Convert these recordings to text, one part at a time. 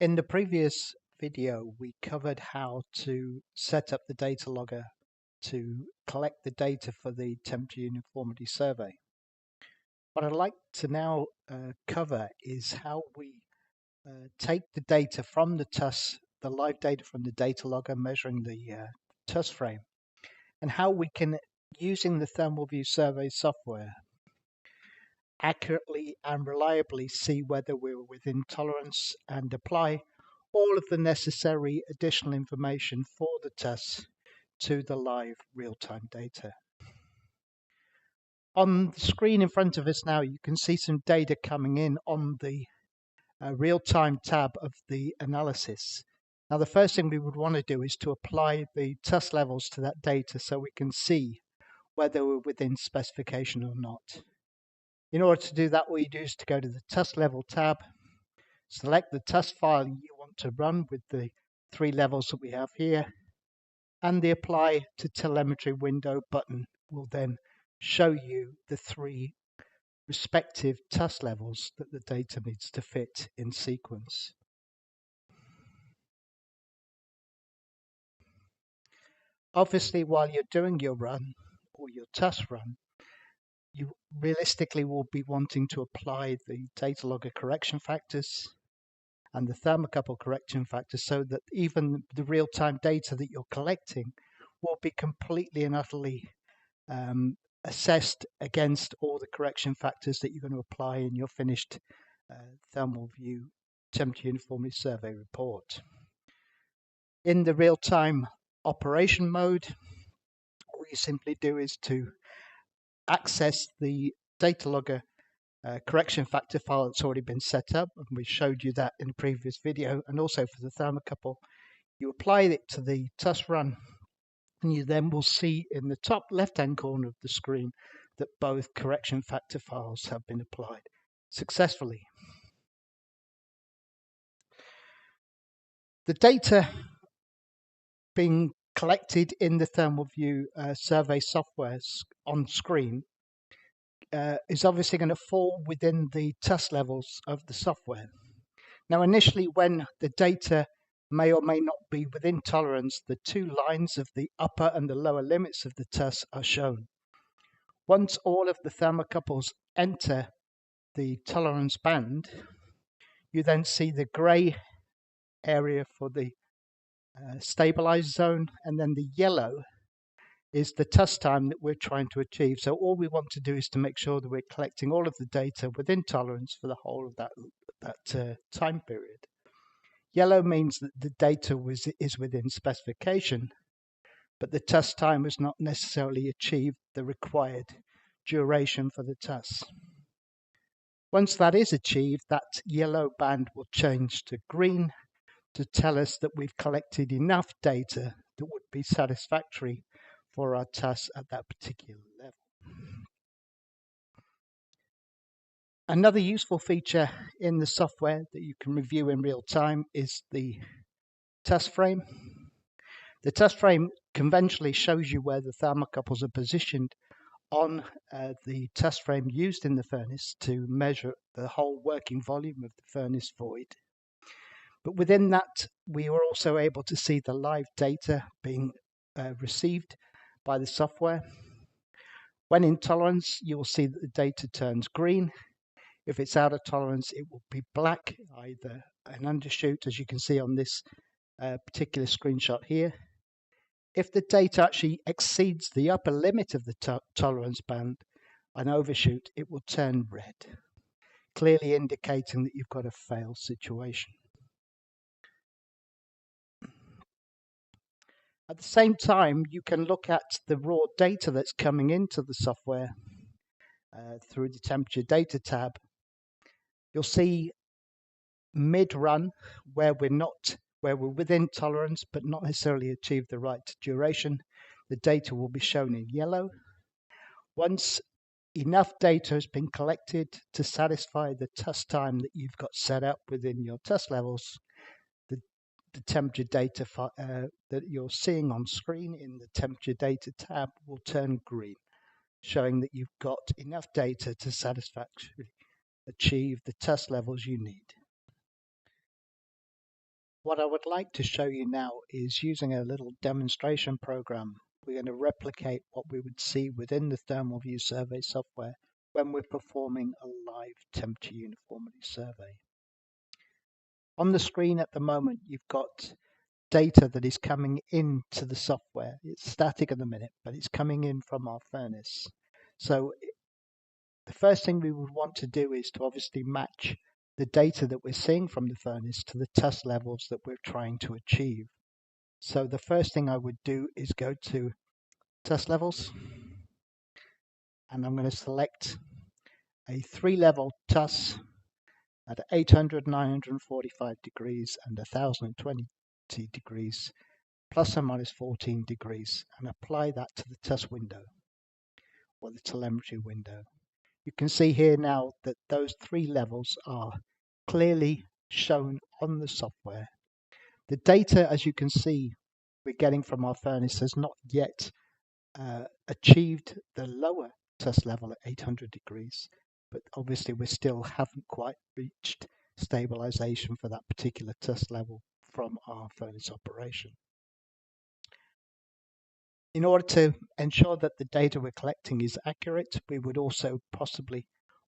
In the previous video, we covered how to set up the data logger to collect the data for the temperature uniformity survey. What I'd like to now cover is how we take the data from the TUS, the live data from the data logger measuring the TUS frame, and how we can, using the thermal view survey software, accurately and reliably see whether we're within tolerance and apply all of the necessary additional information for the TUS to the live real-time data. On the screen in front of us now, you can see some data coming in on the real-time tab of the analysis. Now, the first thing we would want to do is to apply the TUS levels to that data so we can see whether we're within specification or not. In order to do that, what you do is to go to the TUS level tab, select the TUS file you want to run with the 3 levels that we have here, and the Apply to Telemetry window button will then show you the 3 respective TUS levels that the data needs to fit in sequence. Obviously, while you're doing your run or your TUS run, you realistically will be wanting to apply the data logger correction factors and the thermocouple correction factors so that even the real-time data that you're collecting will be completely and utterly assessed against all the correction factors that you're going to apply in your finished thermal view temperature uniformity survey report. In the real-time operation mode, what you simply do is to access the data logger correction factor file that's already been set up, and we showed you that in the previous video, and also for the thermocouple. You apply it to the TUS run, and you then will see in the top left-hand corner of the screen that both correction factor files have been applied successfully. The data being collected in the thermal view survey software on screen is obviously going to fall within the TUS levels of the software. Now, initially, when the data may or may not be within tolerance, the 2 lines of the upper and the lower limits of the TUS are shown. Once all of the thermocouples enter the tolerance band, you then see the grey area for the stabilized zone, and then the yellow is the TUS time that we're trying to achieve. So all we want to do is to make sure that we're collecting all of the data within tolerance for the whole of that time period. Yellow means that the data is within specification, but the TUS time has not necessarily achieved the required duration for the TUS. Once that is achieved, that yellow band will change to green to tell us that we've collected enough data that would be satisfactory for our TUS at that particular level. Another useful feature in the software that you can review in real time is the TUS frame. The TUS frame conventionally shows you where the thermocouples are positioned on the TUS frame used in the furnace to measure the whole working volume of the furnace void. But within that, we were also able to see the live data being received by the software. When in tolerance, you'll see that the data turns green. If it's out of tolerance, it will be black, either an undershoot, as you can see on this particular screenshot here. If the data actually exceeds the upper limit of the tolerance band, an overshoot, it will turn red, clearly indicating that you've got a fail situation. At the same time, you can look at the raw data that's coming into the software through the temperature data tab. You'll see mid-run where we're within tolerance but not necessarily achieved the right duration. The data will be shown in yellow. Once enough data has been collected to satisfy the TUS time that you've got set up within your TUS levels, the temperature data that you're seeing on screen in the temperature data tab will turn green, showing that you've got enough data to satisfactorily achieve the TUS levels you need. What I would like to show you now is using a little demonstration program. We're going to replicate what we would see within the thermal view survey software when we're performing a live temperature uniformity survey. On the screen at the moment, you've got data that is coming into the software. It's static at the minute, but it's coming in from our furnace. So the first thing we would want to do is to obviously match the data that we're seeing from the furnace to the TUS levels that we're trying to achieve. So the first thing I would do is go to TUS levels, and I'm going to select a 3-level TUS at 800, 945 degrees and 1020 degrees, plus or minus 14 degrees, and apply that to the TUS window or the telemetry window. You can see here now that those 3 levels are clearly shown on the software. The data, as you can see, we're getting from our furnace has not yet achieved the lower TUS level at 800 degrees, but obviously we still haven't quite reached stabilization for that particular TUS level from our furnace operation. In order to ensure that the data we're collecting is accurate, we would also possibly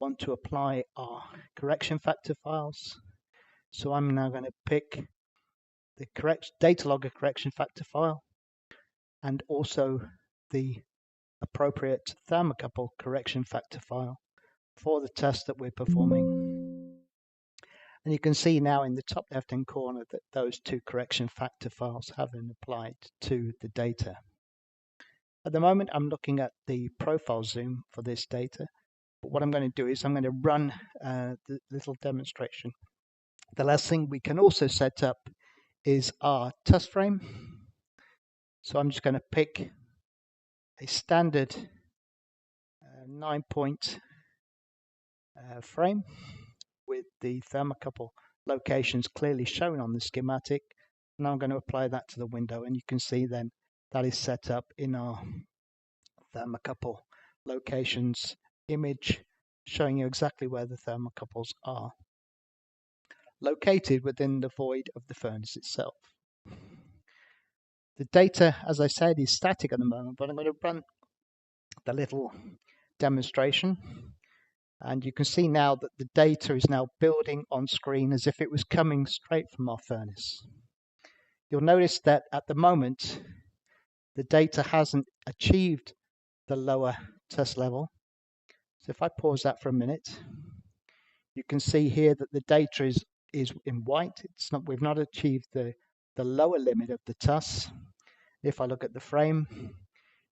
want to apply our correction factor files. So I'm now going to pick the data logger correction factor file and also the appropriate thermocouple correction factor file for the test that we're performing. And you can see now in the top left hand corner that those 2 correction factor files have been applied to the data. At the moment I'm looking at the profile zoom for this data, but what I'm going to do is I'm going to run the little demonstration. The last thing we can also set up is our TUS frame. So I'm just going to pick a standard 9-point frame with the thermocouple locations clearly shown on the schematic, and I'm going to apply that to the window, and you can see then that is set up in our thermocouple locations image, showing you exactly where the thermocouples are located within the void of the furnace itself. The data, as I said, is static at the moment, but I'm going to run the little demonstration, and you can see now that the data is now building on screen as if it was coming straight from our furnace. You'll notice that at the moment the data hasn't achieved the lower TUS level. So if I pause that for a minute, you can see here that the data is in white. We've not achieved the lower limit of the TUS. If I look at the frame,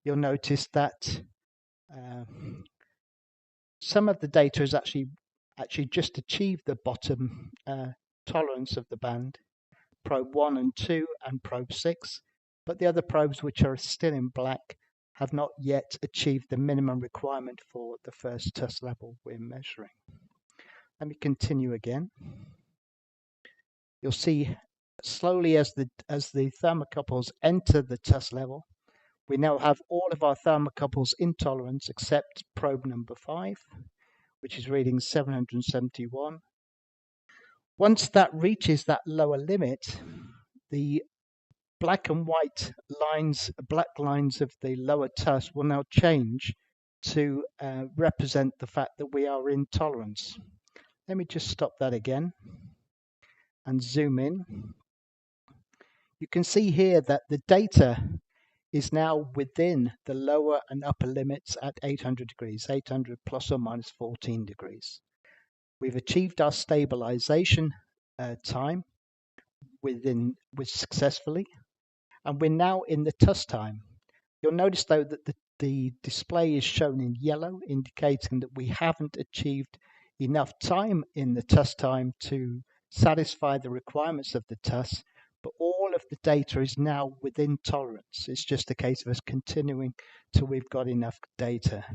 you'll notice that some of the data has actually just achieved the bottom tolerance of the band, probe 1 and 2 and probe 6, but the other probes, which are still in black, have not yet achieved the minimum requirement for the first TUS level we're measuring. Let me continue again. You'll see slowly as the thermocouples enter the TUS level, we now have all of our thermocouples in tolerance except probe number 5, which is reading 771. Once that reaches that lower limit, the black and white lines, black lines of the lower TUS will now change to represent the fact that we are in tolerance. Let me just stop that again and zoom in. You can see here that the data is now within the lower and upper limits at 800 degrees, 800 plus or minus 14 degrees. We've achieved our stabilization time successfully, and we're now in the TUS time. You'll notice though that the display is shown in yellow, indicating that we haven't achieved enough time in the TUS time to satisfy the requirements of the TUS, but all of the data is now within tolerance. It's just a case of us continuing till we've got enough data.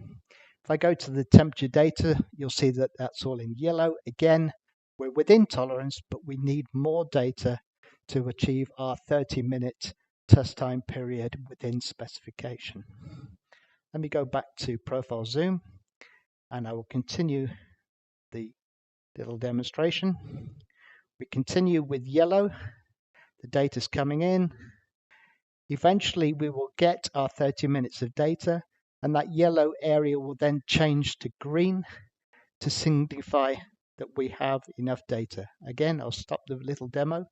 If I go to the temperature data, you'll see that that's all in yellow. Again, we're within tolerance, but we need more data to achieve our 30-minute TUS time period within specification. Let me go back to profile zoom, and I will continue the little demonstration. We continue with yellow, The data's coming in. Eventually we will get our 30 minutes of data, and that yellow area will then change to green to signify that we have enough data. Again, I'll stop the little demo,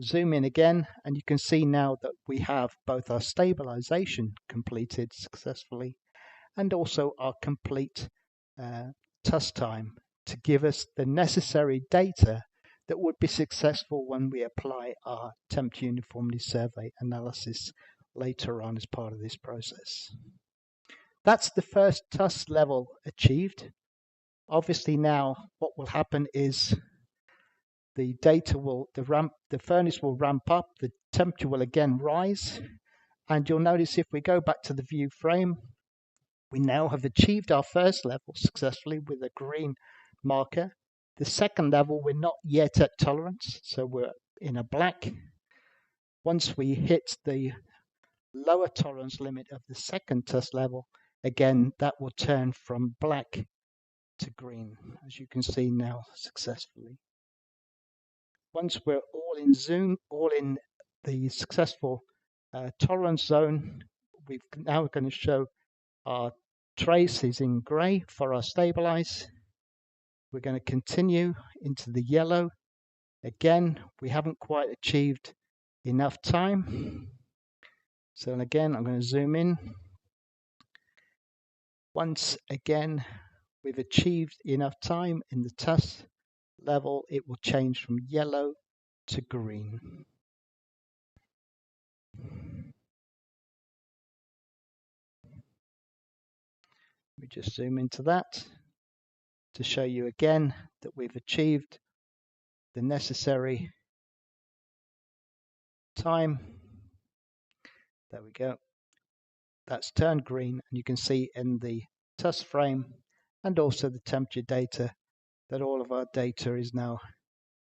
zoom in again, and you can see now that we have both our stabilization completed successfully and also our complete TUS time to give us the necessary data that would be successful when we apply our temperature uniformity survey analysis later on as part of this process. That's the first TUS level achieved. Obviously now what will happen is the furnace will ramp up, the temperature will again rise, and you'll notice if we go back to the view frame, we now have achieved our first level successfully with a green marker. The second level, we're not yet at tolerance, so we're in a black. Once we hit the lower tolerance limit of the second TUS level, again, that will turn from black to green, as you can see now successfully. Once we're all in the successful tolerance zone, we're now going to show our trace is in gray for our stabilize. We're going to continue into the yellow. Again, we haven't quite achieved enough time. So again, I'm going to zoom in. Once again, we've achieved enough time in the TUS level, it will change from yellow to green. Let me just zoom into that to show you again that we've achieved the necessary time. There we go. That's turned green, and you can see in the TUS frame and also the temperature data that all of our data is now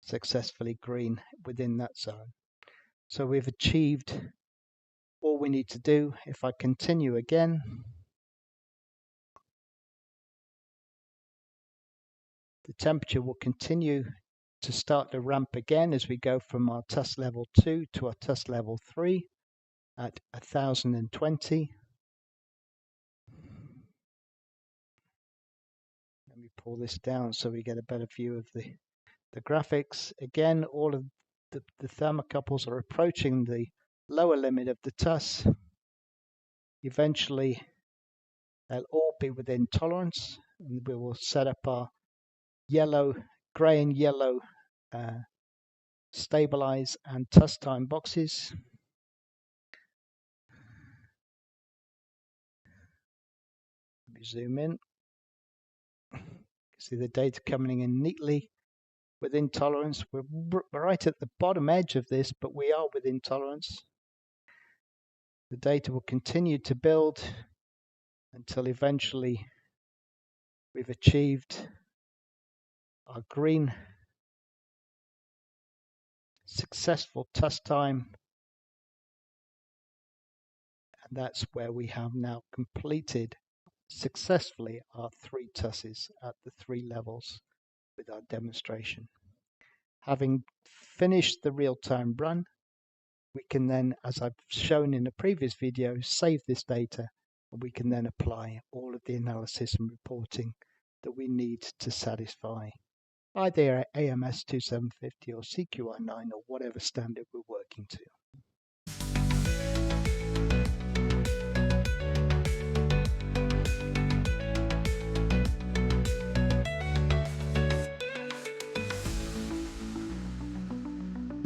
successfully green within that zone. So we've achieved all we need to do. If I continue again, the temperature will continue to start to ramp again as we go from our TUS level 2 to our TUS level 3 at 1020. Let me pull this down so we get a better view of the graphics. Again, all of the thermocouples are approaching the lower limit of the TUS. Eventually, they'll all be within tolerance, and we will set up our gray and yellow stabilize and TUS time boxes. Let me zoom in. You can see the data coming in neatly within tolerance. We're right at the bottom edge of this, but we are within tolerance. The data will continue to build until eventually we've achieved our green successful TUS time, and that's where we have now completed successfully our 3 TUSes at the 3 levels with our demonstration. Having finished the real-time run, we can then, as I've shown in the previous video, save this data, and we can then apply all of the analysis and reporting that we need to satisfy either AMS 2750 or CQI 9 or whatever standard we're working to.